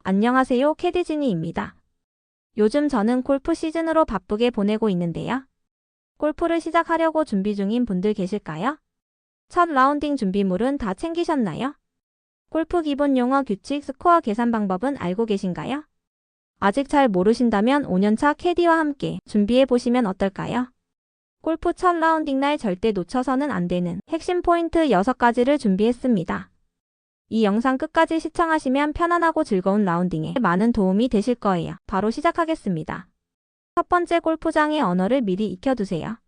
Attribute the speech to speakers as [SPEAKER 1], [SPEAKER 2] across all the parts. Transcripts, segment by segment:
[SPEAKER 1] 안녕하세요, 캐디지니입니다. 요즘 저는 골프 시즌으로 바쁘게 보내고 있는데요. 골프를 시작하려고 준비 중인 분들 계실까요? 첫 라운딩 준비물은 다 챙기셨나요? 골프 기본 용어 규칙 스코어 계산 방법은 알고 계신가요? 아직 잘 모르신다면 5년차 캐디와 함께 준비해 보시면 어떨까요? 골프 첫 라운딩 날 절대 놓쳐서는 안 되는 핵심 포인트 6가지를 준비했습니다. 이 영상 끝까지 시청하시면 편안하고 즐거운 라운딩에 많은 도움이 되실 거예요. 바로 시작하겠습니다. 첫 번째, 골프장의 언어를 미리 익혀두세요.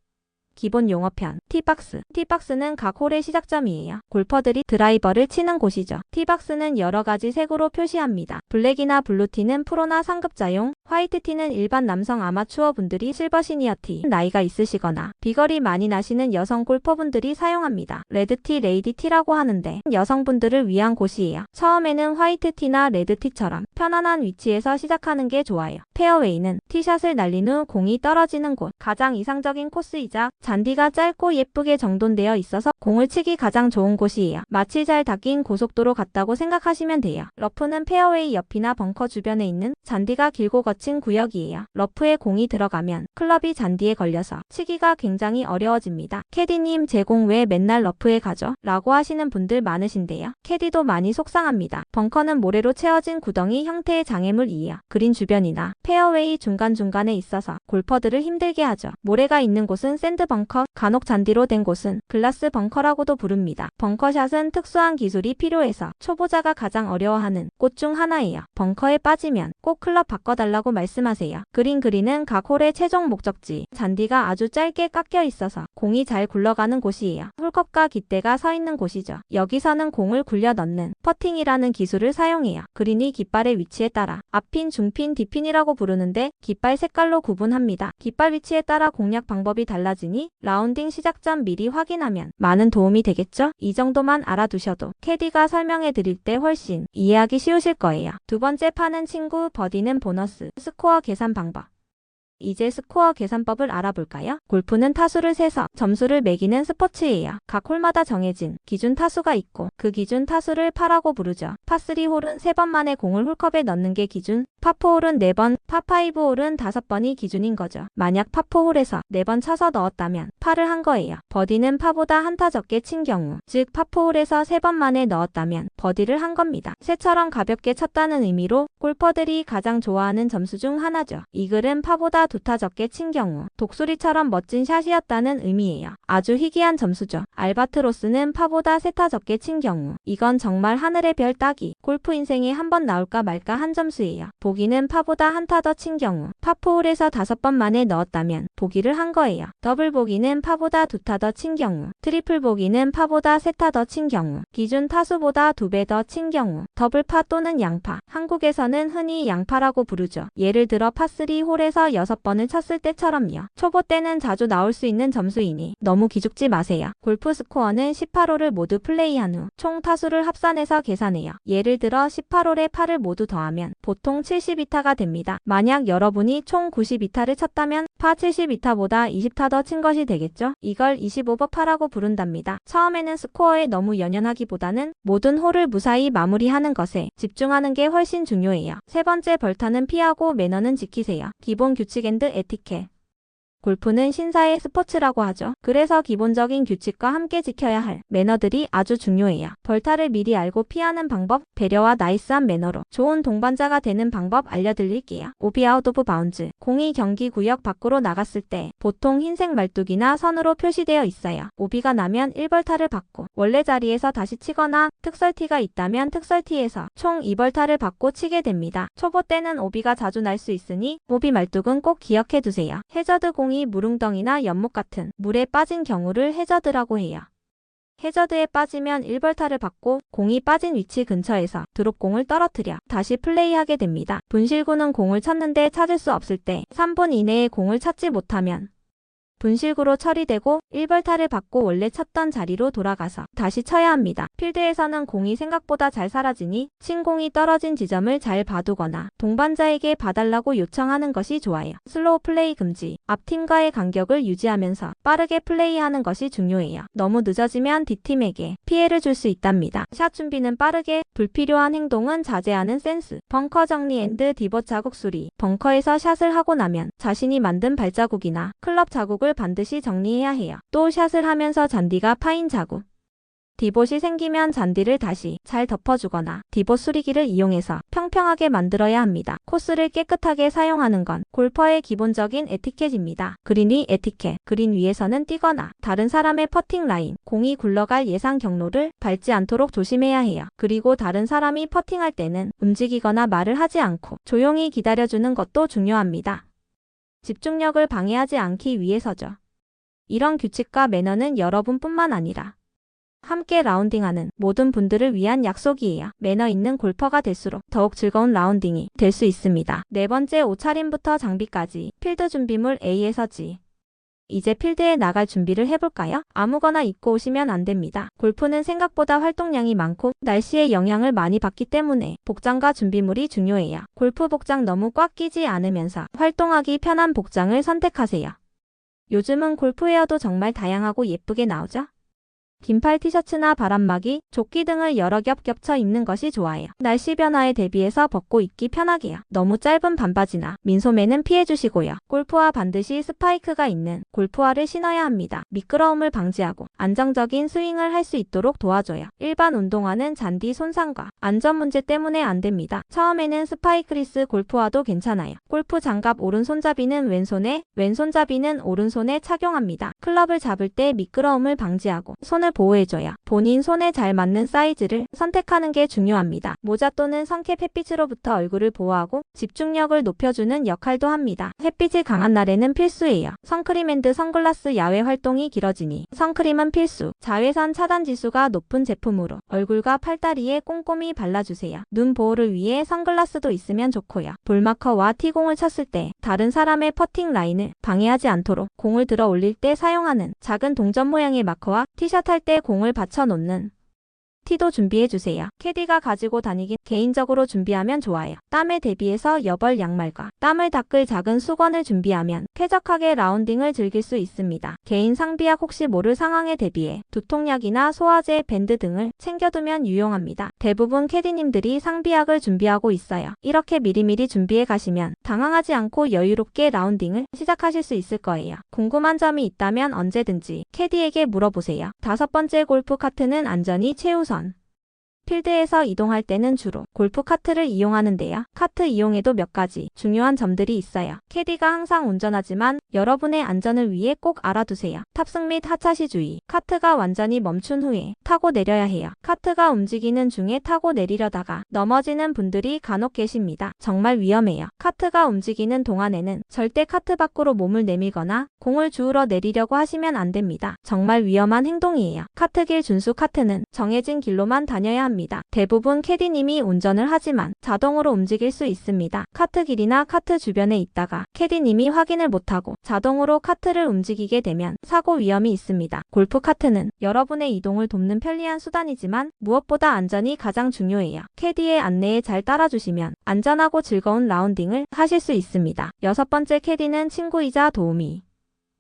[SPEAKER 1] 기본 용어편, 티박스. 티박스는 각 홀의 시작점이에요. 골퍼들이 드라이버를 치는 곳이죠. 티박스는 여러 가지 색으로 표시합니다. 블랙이나 블루티는 프로나 상급자용, 화이트티는 일반 남성 아마추어 분들이, 실버 시니어티, 나이가 있으시거나 비거리 많이 나시는 여성 골퍼분들이 사용합니다. 레드티, 레이디티라고 하는데 여성분들을 위한 곳이에요. 처음에는 화이트티나 레드티처럼 편안한 위치에서 시작하는 게 좋아요. 페어웨이는 티샷을 날린 후 공이 떨어지는 곳, 가장 이상적인 코스이자 잔디가 짧고 예쁘게 정돈되어 있어서 공을 치기 가장 좋은 곳이에요. 마치 잘 닦인 고속도로 같다고 생각하시면 돼요. 러프는 페어웨이 옆이나 벙커 주변에 있는 잔디가 길고 거친 구역이에요. 러프에 공이 들어가면 클럽이 잔디에 걸려서 치기가 굉장히 어려워집니다. 캐디님, 제 공 왜 맨날 러프에 가죠? 라고 하시는 분들 많으신데요. 캐디도 많이 속상합니다. 벙커는 모래로 채워진 구덩이 형태의 장애물이에요. 그린 주변이나 페어웨이 중간중간에 있어서 골퍼들을 힘들게 하죠. 모래가 있는 곳은 샌드 벙커, 간혹 잔디로 된 곳은 글라스 벙커라고도 부릅니다. 벙커샷은 특수한 기술이 필요해서 초보자가 가장 어려워하는 곳 중 하나예요. 벙커에 빠지면 꼭 클럽 바꿔달라고 말씀하세요. 그린은 각 홀의 최종 목적지, 잔디가 아주 짧게 깎여 있어서 공이 잘 굴러가는 곳이에요. 홀컵과 깃대가 서 있는 곳이죠. 여기서는 공을 굴려 넣는 퍼팅이라는 기술을 사용해요. 그린이 깃발의 위치에 따라 앞핀, 중핀, 뒷핀이라고 부르는데 깃발 색깔로 구분합니다. 깃발 위치에 따라 공략 방법이 달라지니 라운딩 시작 전 미리 확인하면 많은 도움이 되겠죠? 이 정도만 알아두셔도 캐디가 설명해 드릴 때 훨씬 이해하기 쉬우실 거예요. 두 번째, 파는 친구, 버디는 보너스. 스코어 계산 방법. 이제 스코어 계산법을 알아볼까요? 골프는 타수를 세서 점수를 매기는 스포츠예요. 각 홀마다 정해진 기준 타수가 있고 그 기준 타수를 파라고 부르죠. 파3 홀은 3번 만에 공을 홀컵에 넣는 게 기준, 파4 홀은 4번, 파5 홀은 5번이 기준인 거죠. 만약 파4 홀에서 4번 쳐서 넣었다면 파를 한 거예요. 버디는 파보다 한 타 적게 친 경우, 즉 파4 홀에서 3번 만에 넣었다면 버디를 한 겁니다. 새처럼 가볍게 쳤다는 의미로 골퍼들이 가장 좋아하는 점수 중 하나죠. 이글은 파보다 2타 적게 친 경우 독수리처럼 멋진 샷이었다는 의미예요. 아주 희귀한 점수죠. 알바트로스는 파보다 3타 적게 친 경우, 이건 정말 하늘의 별 따기, 골프 인생에 한 번 나올까 말까 한 점수예요. 보기는 파보다 한 타 더 친 경우, 파4홀에서 5번 만에 넣었다면 보기를 한 거예요. 더블 보기는 파보다 2타 더 친 경우, 트리플 보기는 파보다 3타 더 친 경우, 기준 타수보다 2배 더 친 경우, 더블파 또는 양파, 한국에서는 흔히 양파라고 부르죠. 예를 들어 파3 홀에서 6번을 쳤을 때처럼요. 초보 때는 자주 나올 수 있는 점수이니 너무 기죽지 마세요. 골프 스코어는 18홀을 모두 플레이한 후 총 타수를 합산해서 계산해요. 예를 들어 18홀에 8을 모두 더하면 보통 72타가 됩니다. 만약 여러분이 총 92타를 쳤다면 파 72타보다 20타 더 친 것이 되겠죠? 이걸 25버 파라고 부른답니다. 처음에는 스코어에 너무 연연하기보다는 모든 홀을 무사히 마무리하는 것에 집중하는 게 훨씬 중요해요. 세 번째, 벌타는 피하고 매너는 지키세요. 기본 규칙 앤드 에티켓. 골프는 신사의 스포츠라고 하죠. 그래서 기본적인 규칙과 함께 지켜야 할 매너들이 아주 중요해요. 벌타를 미리 알고 피하는 방법, 배려와 나이스한 매너로 좋은 동반자가 되는 방법 알려드릴게요. 오비 아웃 오브 바운즈. 공이 경기 구역 밖으로 나갔을 때 보통 흰색 말뚝이나 선으로 표시되어 있어요. 오비가 나면 1벌타를 받고 원래 자리에서 다시 치거나 특설티가 있다면 특설티에서 총 2벌타를 받고 치게 됩니다. 초보 때는 오비가 자주 날 수 있으니 오비 말뚝은 꼭 기억해 두세요. 해저드 공이 무릉덩이나 연못 같은 물에 빠진 경우를 해저드라고 해요. 해저드에 빠지면 1벌타를 받고 공이 빠진 위치 근처에서 드롭공을 떨어뜨려 다시 플레이하게 됩니다. 분실구는 공을 쳤는데 찾을 수 없을 때 3분 이내에 공을 찾지 못하면 분실구로 처리되고 1벌타를 받고 원래 쳤던 자리로 돌아가서 다시 쳐야 합니다. 필드에서는 공이 생각보다 잘 사라지니 친 공이 떨어진 지점을 잘 봐두거나 동반자에게 봐달라고 요청하는 것이 좋아요. 슬로우 플레이 금지. 앞팀과의 간격을 유지하면서 빠르게 플레이하는 것이 중요해요. 너무 늦어지면 뒷팀에게 피해를 줄 수 있답니다. 샷 준비는 빠르게, 불필요한 행동은 자제하는 센스. 벙커 정리 앤드 디봇 자국 수리. 벙커에서 샷을 하고 나면 자신이 만든 발자국이나 클럽 자국을 반드시 정리해야 해요. 또 샷을 하면서 잔디가 파인 자국, 디봇이 생기면 잔디를 다시 잘 덮어주거나 디봇 수리기를 이용해서 평평하게 만들어야 합니다. 코스를 깨끗하게 사용하는 건 골퍼의 기본적인 에티켓입니다. 그린 위 에티켓. 그린 위에서는 뛰거나 다른 사람의 퍼팅 라인, 공이 굴러갈 예상 경로를 밟지 않도록 조심해야 해요. 그리고 다른 사람이 퍼팅할 때는 움직이거나 말을 하지 않고 조용히 기다려주는 것도 중요합니다. 집중력을 방해하지 않기 위해서죠. 이런 규칙과 매너는 여러분뿐만 아니라 함께 라운딩하는 모든 분들을 위한 약속이에요. 매너 있는 골퍼가 될수록 더욱 즐거운 라운딩이 될 수 있습니다. 네 번째, 옷차림부터 장비까지 필드 준비물 A에서 G. 이제 필드에 나갈 준비를 해볼까요? 아무거나 입고 오시면 안 됩니다. 골프는 생각보다 활동량이 많고 날씨의 영향을 많이 받기 때문에 복장과 준비물이 중요해요. 골프 복장 너무 꽉 끼지 않으면서 활동하기 편한 복장을 선택하세요. 요즘은 골프웨어도 정말 다양하고 예쁘게 나오죠? 긴팔 티셔츠나 바람막이, 조끼 등을 여러 겹 겹쳐 입는 것이 좋아요. 날씨 변화에 대비해서 벗고 입기 편하게요. 너무 짧은 반바지나 민소매는 피해주시고요. 골프화 반드시 스파이크가 있는 골프화를 신어야 합니다. 미끄러움을 방지하고 안정적인 스윙을 할 수 있도록 도와줘요. 일반 운동화는 잔디 손상과 안전 문제 때문에 안 됩니다. 처음에는 스파이크리스 골프화도 괜찮아요. 골프 장갑 오른손잡이는 왼손에, 왼손잡이는 오른손에 착용합니다. 클럽을 잡을 때 미끄러움을 방지하고 손을 보호해줘요. 본인 손에 잘 맞는 사이즈를 선택하는 게 중요합니다. 모자 또는 선캡 햇빛으로부터 얼굴을 보호하고 집중력을 높여주는 역할도 합니다. 햇빛이 강한 날에는 필수예요. 선크림 앤드 선글라스. 야외 활동이 길어지니 선크림은 필수. 자외선 차단 지수가 높은 제품으로 얼굴과 팔다리에 꼼꼼히 발라주세요. 눈 보호를 위해 선글라스도 있으면 좋고요. 볼마커와 티공을 쳤을 때 다른 사람의 퍼팅 라인을 방해하지 않도록 공을 들어 올릴 때 사용하는 작은 동전 모양의 마커와 티샷 할 때 공을 받쳐놓는 티도 준비해주세요. 캐디가 가지고 다니긴 개인적으로 준비하면 좋아요. 땀에 대비해서 여벌 양말과 땀을 닦을 작은 수건을 준비하면 쾌적하게 라운딩을 즐길 수 있습니다. 개인 상비약. 혹시 모를 상황에 대비해 두통약이나 소화제, 밴드 등을 챙겨두면 유용합니다. 대부분 캐디님들이 상비약을 준비하고 있어요. 이렇게 미리미리 준비해 가시면 당황하지 않고 여유롭게 라운딩을 시작하실 수 있을 거예요. 궁금한 점이 있다면 언제든지 캐디에게 물어보세요. 다섯 번째, 골프 카트는 안전이 최우선. 필드에서 이동할 때는 주로 골프 카트를 이용하는데요. 카트 이용에도 몇 가지 중요한 점들이 있어요. 캐디가 항상 운전하지만 여러분의 안전을 위해 꼭 알아두세요. 탑승 및 하차 시 주의. 카트가 완전히 멈춘 후에 타고 내려야 해요. 카트가 움직이는 중에 타고 내리려다가 넘어지는 분들이 간혹 계십니다. 정말 위험해요. 카트가 움직이는 동안에는 절대 카트 밖으로 몸을 내밀거나 공을 주우러 내리려고 하시면 안 됩니다. 정말 위험한 행동이에요. 카트길 준수. 카트는 정해진 길로만 다녀야 합니다. 대부분 캐디님이 운전을 하지만 자동으로 움직일 수 있습니다. 카트 길이나 카트 주변에 있다가 캐디님이 확인을 못하고 자동으로 카트를 움직이게 되면 사고 위험이 있습니다. 골프 카트는 여러분의 이동을 돕는 편리한 수단이지만 무엇보다 안전이 가장 중요해요. 캐디의 안내에 잘 따라주시면 안전하고 즐거운 라운딩을 하실 수 있습니다. 여섯 번째, 캐디는 친구이자 도우미.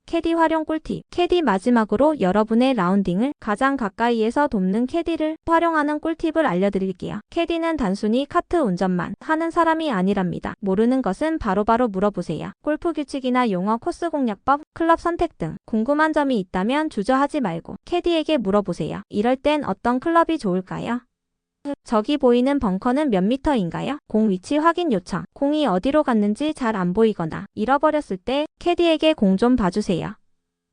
[SPEAKER 1] 캐디 활용 꿀팁. 캐디. 마지막으로 여러분의 라운딩을 가장 가까이에서 돕는 캐디를 활용하는 꿀팁을 알려드릴게요. 캐디는 단순히 카트 운전만 하는 사람이 아니랍니다. 모르는 것은 바로바로 물어보세요. 골프 규칙이나 용어, 코스 공략법, 클럽 선택 등 궁금한 점이 있다면 주저하지 말고 캐디에게 물어보세요. 이럴 땐 어떤 클럽이 좋을까요? 저기 보이는 벙커는 몇 미터인가요? 공 위치 확인 요청. 공이 어디로 갔는지 잘 안 보이거나 잃어버렸을 때 캐디에게 공 좀 봐주세요.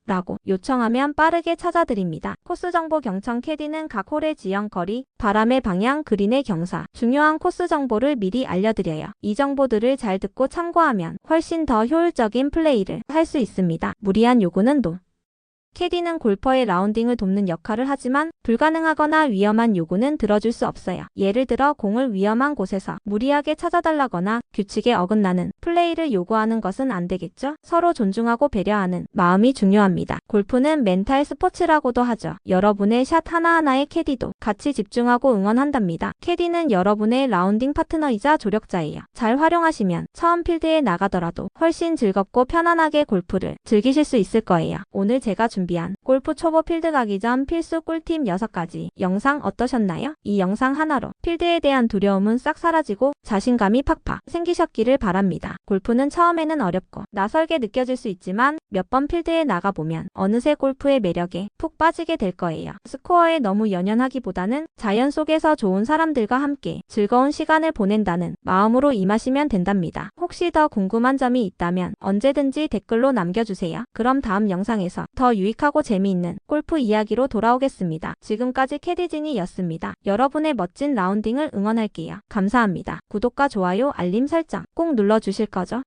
[SPEAKER 1] 라고 요청하면 빠르게 찾아드립니다. 코스 정보 경청. 캐디는 각 홀의 지형, 거리, 바람의 방향, 그린의 경사, 중요한 코스 정보를 미리 알려드려요. 이 정보들을 잘 듣고 참고하면 훨씬 더 효율적인 플레이를 할 수 있습니다. 무리한 요구는 NO. 캐디는 골퍼의 라운딩을 돕는 역할을 하지만 불가능하거나 위험한 요구는 들어줄 수 없어요. 예를 들어 공을 위험한 곳에서 무리하게 찾아달라거나 규칙에 어긋나는 플레이를 요구하는 것은 안 되겠죠? 서로 존중하고 배려하는 마음이 중요합니다. 골프는 멘탈 스포츠라고도 하죠. 여러분의 샷 하나하나의 캐디도 같이 집중하고 응원한답니다. 캐디는 여러분의 라운딩 파트너이자 조력자예요. 잘 활용하시면 처음 필드에 나가더라도 훨씬 즐겁고 편안하게 골프를 즐기실 수 있을 거예요. 오늘 제가 준비한 골프 초보 필드 가기 전 필수 꿀팁 6가지 영상 어떠셨나요? 이 영상 하나로 필드에 대한 두려움은 싹 사라지고 자신감이 팍팍 생기셨기를 바랍니다. 골프는 처음에는 어렵고 낯설게 느껴질 수 있지만 몇 번 필드에 나가보면 어느새 골프의 매력에 푹 빠지게 될 거예요. 스코어에 너무 연연하기보다는 자연 속에서 좋은 사람들과 함께 즐거운 시간을 보낸다는 마음으로 임하시면 된답니다. 혹시 더 궁금한 점이 있다면 언제든지 댓글로 남겨주세요. 그럼 다음 영상에서 더 유익하고 재미있는 골프 이야기로 돌아오겠습니다. 지금까지 캐디진이였습니다. 여러분의 멋진 라운딩을 응원할게요. 감사합니다. 구독과 좋아요, 알림 설정 꼭 눌러주실 거죠?